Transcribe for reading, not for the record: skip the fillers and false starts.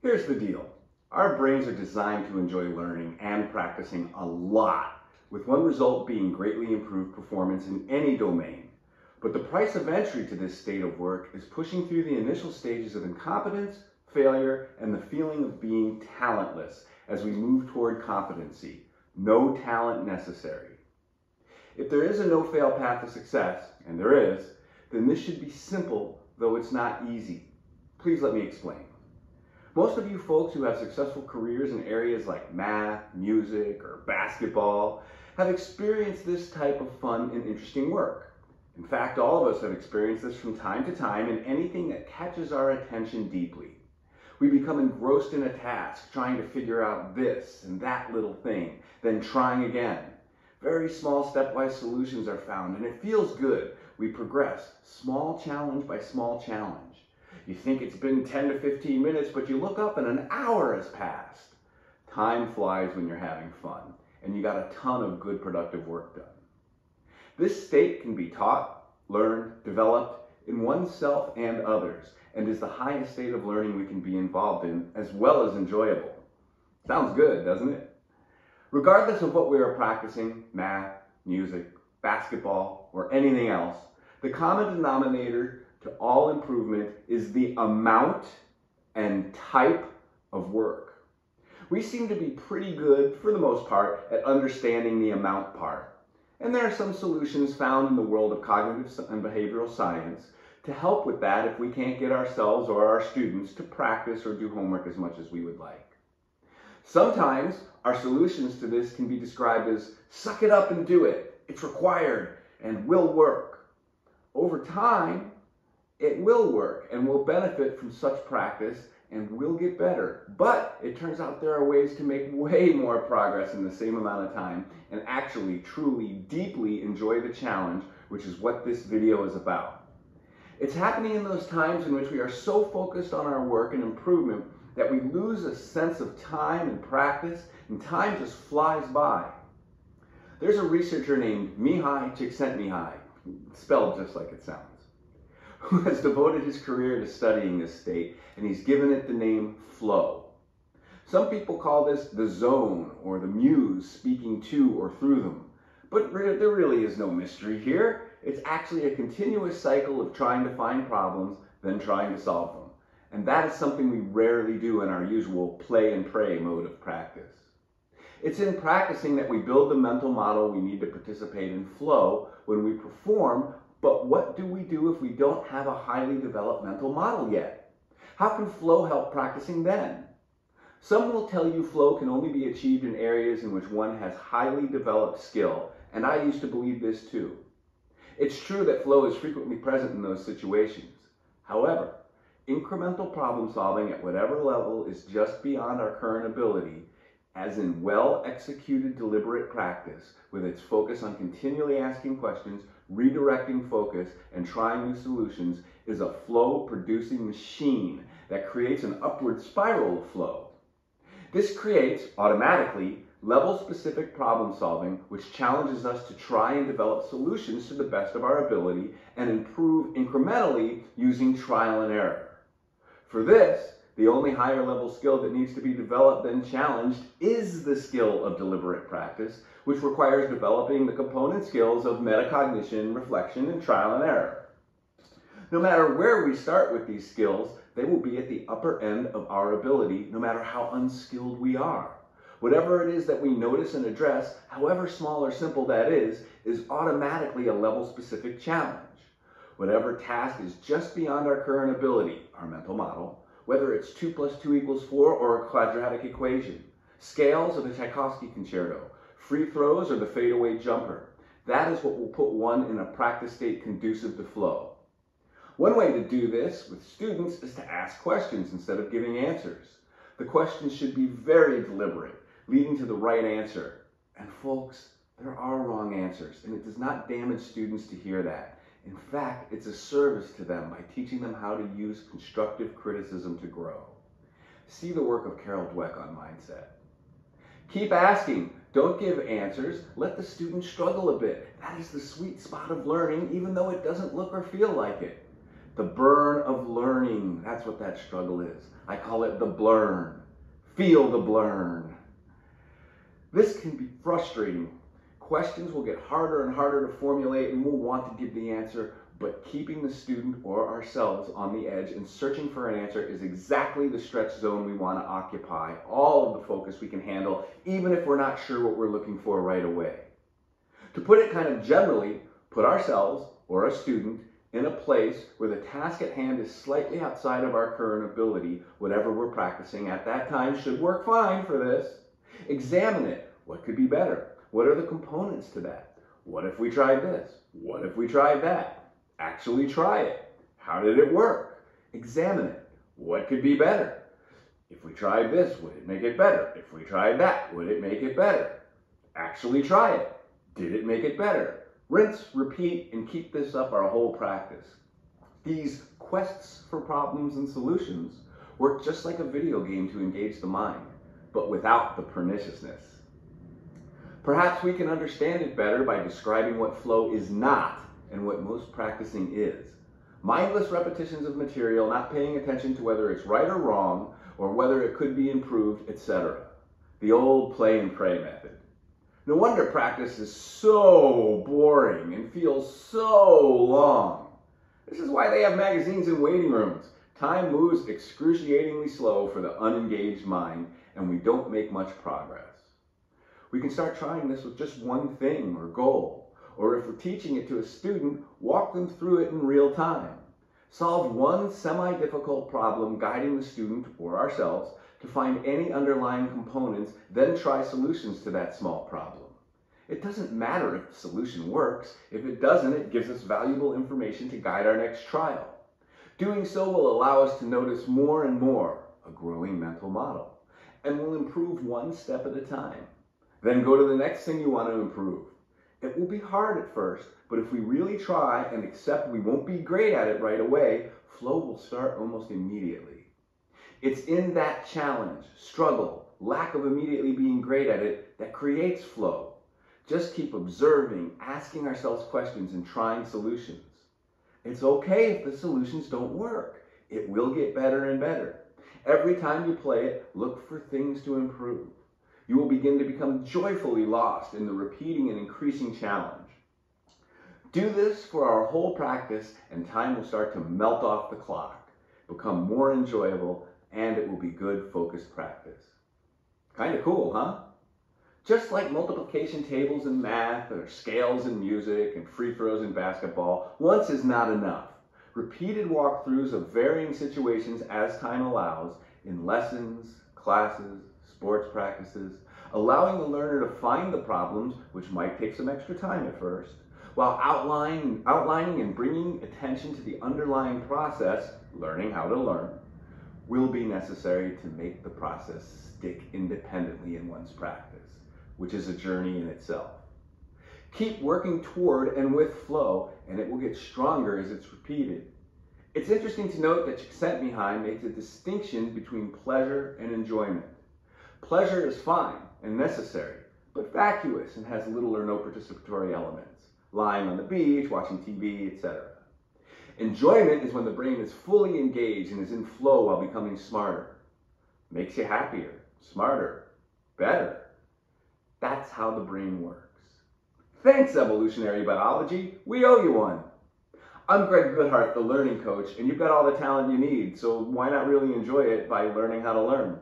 Here's the deal. Our brains are designed to enjoy learning and practicing a lot, with one result being greatly improved performance in any domain. But the price of entry to this state of work is pushing through the initial stages of incompetence, failure, and the feeling of being talentless as we move toward competency. No talent necessary. If there is a no-fail path to success, and there is, then this should be simple, though it's not easy. Please let me explain. Most of you folks who have successful careers in areas like math, music, or basketball have experienced this type of fun and interesting work. In fact, all of us have experienced this from time to time in anything that catches our attention deeply. We become engrossed in a task, trying to figure out this and that little thing, then trying again. Very small stepwise solutions are found, and it feels good. We progress, small challenge by small challenge. You think it's been 10 to 15 minutes, but you look up and an hour has passed. Time flies when you're having fun, and you got a ton of good productive work done. This state can be taught, learned, developed in oneself and others, and is the highest state of learning we can be involved in, as well as enjoyable. Sounds good, doesn't it? Regardless of what we are practicing, math, music, basketball, or anything else, the common denominator to all improvement is the amount and type of work. We seem to be pretty good, for the most part, at understanding the amount part. And there are some solutions found in the world of cognitive and behavioral science to help with that if we can't get ourselves or our students to practice or do homework as much as we would like. Sometimes our solutions to this can be described as suck it up and do it. It's required and will work. Over time, it will work and will benefit from such practice and will get better. But it turns out there are ways to make way more progress in the same amount of time and actually, truly, deeply enjoy the challenge, which is what this video is about. It's happening in those times in which we are so focused on our work and improvement that we lose a sense of time and practice, and time just flies by. There's a researcher named Mihai Csikszentmihalyi, spelled just like it sounds, who has devoted his career to studying this state, and he's given it the name flow. Some people call this the zone or the muse speaking to or through them, but there really is no mystery here. It's actually a continuous cycle of trying to find problems, then trying to solve them. And that is something we rarely do in our usual play and pray mode of practice. It's in practicing that we build the mental model we need to participate in flow when we perform. But what do we do if we don't have a highly developed mental model yet? How can flow help practicing then? Some will tell you flow can only be achieved in areas in which one has highly developed skill, and I used to believe this too. It's true that flow is frequently present in those situations. However, incremental problem solving at whatever level is just beyond our current ability, as in well-executed deliberate practice with its focus on continually asking questions, redirecting focus, and trying new solutions, is a flow-producing machine that creates an upward spiral of flow. This creates, automatically, level-specific problem solving, which challenges us to try and develop solutions to the best of our ability and improve incrementally using trial and error. For this, the only higher level skill that needs to be developed and challenged is the skill of deliberate practice, which requires developing the component skills of metacognition, reflection, and trial and error. No matter where we start with these skills, they will be at the upper end of our ability, no matter how unskilled we are. Whatever it is that we notice and address, however small or simple that is automatically a level-specific challenge. Whatever task is just beyond our current ability, our mental model, whether it's 2 + 2 = 4 or a quadratic equation, scales or the Tchaikovsky concerto, free throws or the fadeaway jumper, that is what will put one in a practice state conducive to flow. One way to do this with students is to ask questions instead of giving answers. The questions should be very deliberate, leading to the right answer. And folks, there are wrong answers, and it does not damage students to hear that. In fact, it's a service to them by teaching them how to use constructive criticism to grow. See the work of Carol Dweck on mindset. Keep asking. Don't give answers. Let the student struggle a bit. That is the sweet spot of learning, even though it doesn't look or feel like it. The burn of learning, That's what that struggle is. I call it the blurn. Feel the blurn. This can be frustrating. Questions will get harder and harder to formulate, and we'll want to give the answer, but keeping the student or ourselves on the edge and searching for an answer is exactly the stretch zone we want to occupy, all of the focus we can handle, even if we're not sure what we're looking for right away. To put it kind of generally, put ourselves or a student in a place where the task at hand is slightly outside of our current ability. Whatever we're practicing at that time should work fine for this. Examine it. What could be better? What are the components to that? What if we tried this? What if we tried that? Actually try it. How did it work? Examine it. What could be better? If we tried this, would it make it better? If we tried that, would it make it better? Actually try it. Did it make it better? Rinse, repeat, and keep this up our whole practice. These quests for problems and solutions work just like a video game to engage the mind, but without the perniciousness. Perhaps we can understand it better by describing what flow is not and what most practicing is. Mindless repetitions of material, not paying attention to whether it's right or wrong, or whether it could be improved, etc. The old play and pray method. No wonder practice is so boring and feels so long. This is why they have magazines in waiting rooms. Time moves excruciatingly slow for the unengaged mind, and we don't make much progress. We can start trying this with just one thing or goal, or if we're teaching it to a student, walk them through it in real time. Solve one semi-difficult problem, guiding the student or ourselves to find any underlying components, then try solutions to that small problem. It doesn't matter if the solution works. If it doesn't, it gives us valuable information to guide our next trial. Doing so will allow us to notice more and more, a growing mental model, and will improve one step at a time. Then go to the next thing you want to improve. It will be hard at first, but if we really try and accept we won't be great at it right away, flow will start almost immediately. It's in that challenge, struggle, lack of immediately being great at it that creates flow. Just keep observing, asking ourselves questions, and trying solutions. It's okay if the solutions don't work. It will get better and better. Every time you play it, look for things to improve. You will begin to become joyfully lost in the repeating and increasing challenge. Do this for our whole practice, and time will start to melt off the clock, become more enjoyable, and it will be good focused practice. Kind of cool, huh? Just like multiplication tables in math, or scales in music, and free throws in basketball, once is not enough. Repeated walkthroughs of varying situations as time allows, in lessons, classes, sports practices, allowing the learner to find the problems, which might take some extra time at first, while outlining and bringing attention to the underlying process, learning how to learn, will be necessary to make the process stick independently in one's practice, which is a journey in itself. Keep working toward and with flow, and it will get stronger as it's repeated. It's interesting to note that Csikszentmihalyi makes a distinction between pleasure and enjoyment. Pleasure is fine and necessary, but vacuous and has little or no participatory elements, lying on the beach, watching TV, etc. Enjoyment is when the brain is fully engaged and is in flow while becoming smarter. Makes you happier, smarter, better. That's how the brain works. Thanks, evolutionary biology. We owe you one. I'm Greg Goodhart, the learning coach, and you've got all the talent you need, so why not really enjoy it by learning how to learn?